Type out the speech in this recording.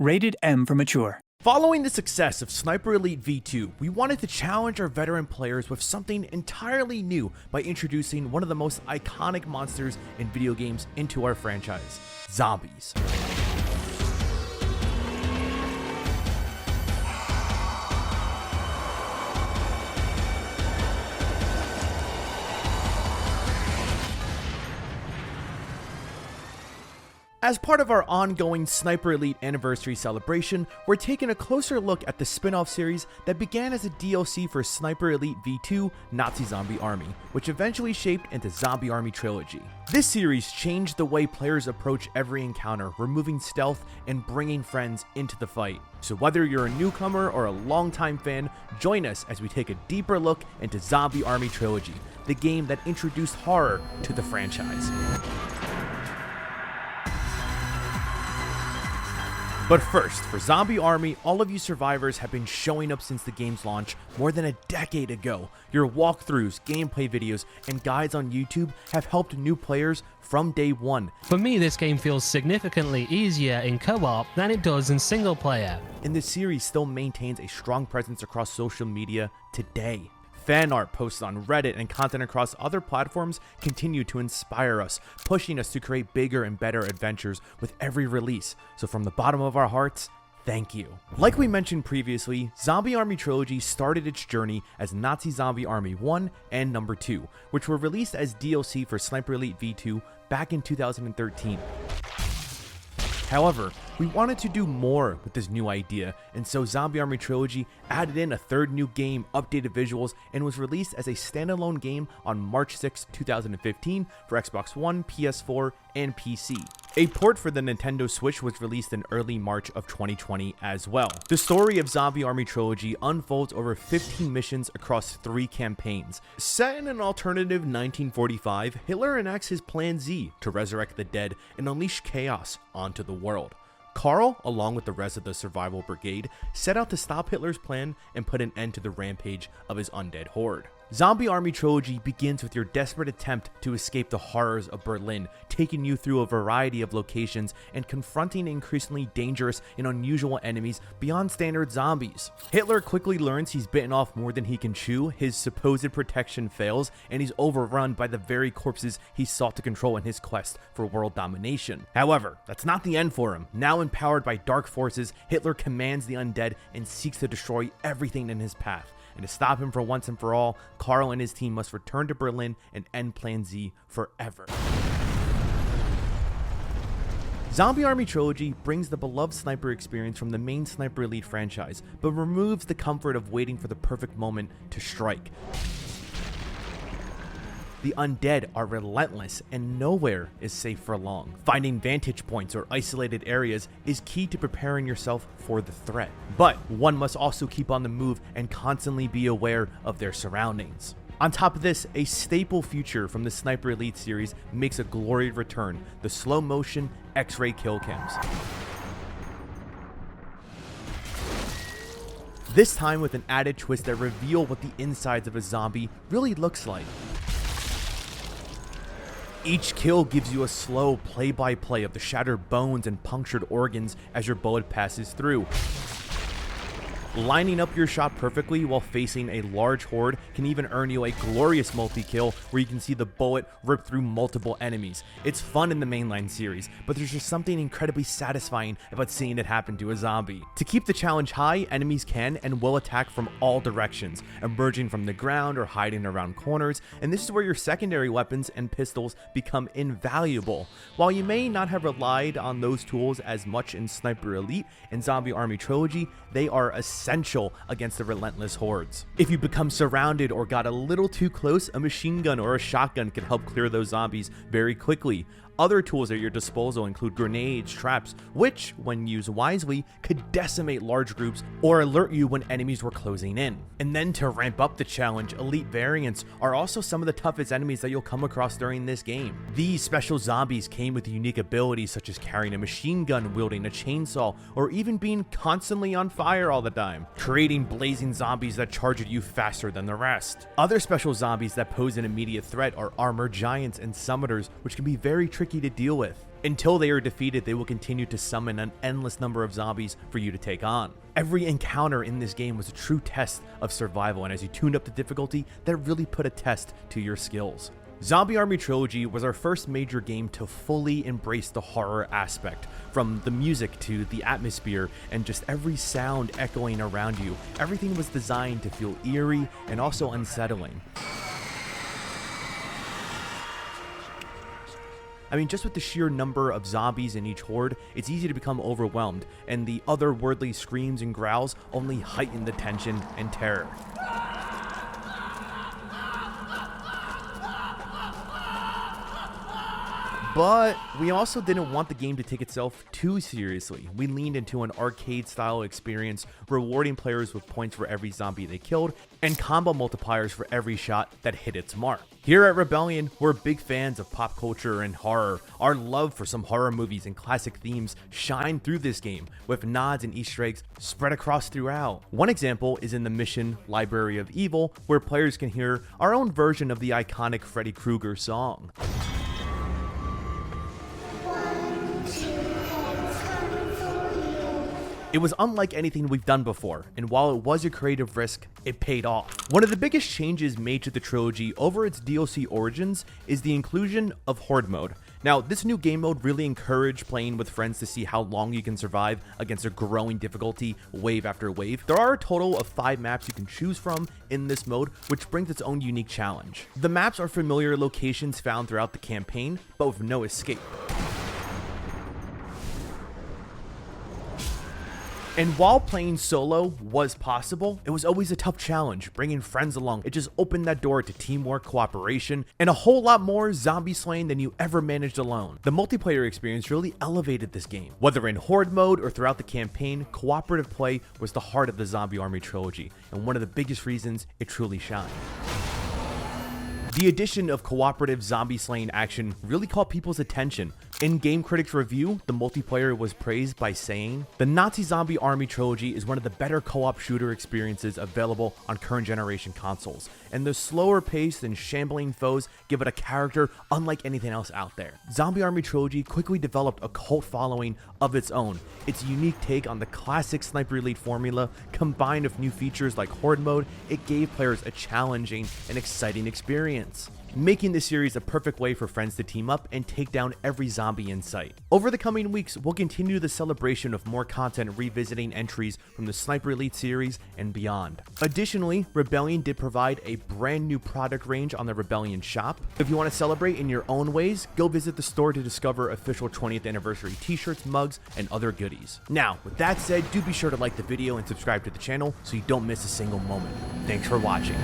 Rated M for mature. Following the success of Sniper Elite V2, we wanted to challenge our veteran players with something entirely new by introducing one of the most iconic monsters in video games into our franchise: zombies. As part of our ongoing Sniper Elite anniversary celebration, we're taking a closer look at the spin-off series that began as a DLC for Sniper Elite V2 Nazi Zombie Army, which eventually shaped into Zombie Army Trilogy. This series changed the way players approach every encounter, removing stealth and bringing friends into the fight. So whether you're a newcomer or a longtime fan, join us as we take a deeper look into Zombie Army Trilogy, the game that introduced horror to the franchise. But first, for Zombie Army, all of you survivors have been showing up since the game's launch more than a decade ago. Your walkthroughs, gameplay videos, and guides on YouTube have helped new players from day one. For me, this game feels significantly easier in co-op than it does in single player. And this series still maintains a strong presence across social media today. Fan art posts on Reddit and content across other platforms continue to inspire us, pushing us to create bigger and better adventures with every release. So from the bottom of our hearts, thank you. Like we mentioned previously, Zombie Army Trilogy started its journey as Nazi Zombie Army 1 and number 2, which were released as DLC for Sniper Elite V2 back in 2013. However, we wanted to do more with this new idea, and so Zombie Army Trilogy added in a third new game, updated visuals, and was released as a standalone game on March 6, 2015 for Xbox One, PS4, and PC. A port for the Nintendo Switch was released in early March of 2020 as well. The story of Zombie Army Trilogy unfolds over 15 missions across 3 campaigns. Set in an alternative 1945, Hitler enacts his Plan Z to resurrect the dead and unleash chaos onto the world. Carl, along with the rest of the survival brigade, set out to stop Hitler's plan and put an end to the rampage of his undead horde. Zombie Army Trilogy begins with your desperate attempt to escape the horrors of Berlin, taking you through a variety of locations and confronting increasingly dangerous and unusual enemies beyond standard zombies. Hitler quickly learns he's bitten off more than he can chew, his supposed protection fails, and he's overrun by the very corpses he sought to control in his quest for world domination. However, that's not the end for him. Now empowered by dark forces, Hitler commands the undead and seeks to destroy everything in his path. And to stop him for once and for all, Carl and his team must return to Berlin and end Plan Z forever. Zombie Army Trilogy brings the beloved sniper experience from the main Sniper Elite franchise, but removes the comfort of waiting for the perfect moment to strike. The undead are relentless and nowhere is safe for long. Finding vantage points or isolated areas is key to preparing yourself for the threat. But one must also keep on the move and constantly be aware of their surroundings. On top of this, a staple feature from the Sniper Elite series makes a glorious return: the slow motion X-ray kill cams. This time with an added twist that reveal what the insides of a zombie really looks like. Each kill gives you a slow play-by-play of the shattered bones and punctured organs as your bullet passes through. Lining up your shot perfectly while facing a large horde can even earn you a glorious multi-kill where you can see the bullet rip through multiple enemies. It's fun in the mainline series, but there's just something incredibly satisfying about seeing it happen to a zombie. To keep the challenge high, enemies can and will attack from all directions, emerging from the ground or hiding around corners, and this is where your secondary weapons and pistols become invaluable. While you may not have relied on those tools as much in Sniper Elite and Zombie Army Trilogy, they are essential against the relentless hordes. If you become surrounded or got a little too close, a machine gun or a shotgun can help clear those zombies very quickly. Other tools at your disposal include grenades, traps, which, when used wisely, could decimate large groups or alert you when enemies were closing in. And then to ramp up the challenge, elite variants are also some of the toughest enemies that you'll come across during this game. These special zombies came with unique abilities such as carrying a machine gun, wielding a chainsaw, or even being constantly on fire all the time, creating blazing zombies that charge at you faster than the rest. Other special zombies that pose an immediate threat are armored giants and summoners, which can be very tricky tricky to deal with. Until they are defeated, they will continue to summon an endless number of zombies for you to take on. Every encounter in this game was a true test of survival, and as you tuned up the difficulty, that really put a test to your skills. Zombie Army Trilogy was our first major game to fully embrace the horror aspect, from the music to the atmosphere and just every sound echoing around you. Everything was designed to feel eerie and also unsettling. I mean, just with the sheer number of zombies in each horde, it's easy to become overwhelmed, and the otherworldly screams and growls only heighten the tension and terror. But we also didn't want the game to take itself too seriously. We leaned into an arcade-style experience, rewarding players with points for every zombie they killed, and combo multipliers for every shot that hit its mark. Here at Rebellion, we're big fans of pop culture and horror. Our love for some horror movies and classic themes shine through this game, with nods and Easter eggs spread across throughout. One example is in the mission Library of Evil, where players can hear our own version of the iconic Freddy Krueger song. It was unlike anything we've done before, and while it was a creative risk, it paid off. One of the biggest changes made to the trilogy over its DLC origins is the inclusion of Horde mode. Now, this new game mode really encouraged playing with friends to see how long you can survive against a growing difficulty wave after wave. There are a total of 5 maps you can choose from in this mode, which brings its own unique challenge. The maps are familiar locations found throughout the campaign, but with no escape. And while playing solo was possible, it was always a tough challenge. Bringing friends along, it just opened that door to teamwork, cooperation, and a whole lot more zombie slaying than you ever managed alone. The multiplayer experience really elevated this game. Whether in Horde mode or throughout the campaign, cooperative play was the heart of the Zombie Army Trilogy, and one of the biggest reasons it truly shined. The addition of cooperative zombie slaying action really caught people's attention. In Game Critics' review, the multiplayer was praised by saying, "The Nazi Zombie Army Trilogy is one of the better co-op shooter experiences available on current generation consoles, and the slower paced and shambling foes give it a character unlike anything else out there." Zombie Army Trilogy quickly developed a cult following of its own. Its unique take on the classic Sniper Elite formula, combined with new features like Horde mode, it gave players a challenging and exciting experience, making this series a perfect way for friends to team up and take down every zombie in sight. Over the coming weeks, we'll continue the celebration of more content revisiting entries from the Sniper Elite series and beyond. Additionally, Rebellion did provide a brand new product range on the Rebellion shop. If you want to celebrate in your own ways, go visit the store to discover official 20th anniversary t-shirts, mugs, and other goodies. Now, with that said, do be sure to like the video and subscribe to the channel so you don't miss a single moment. Thanks for watching.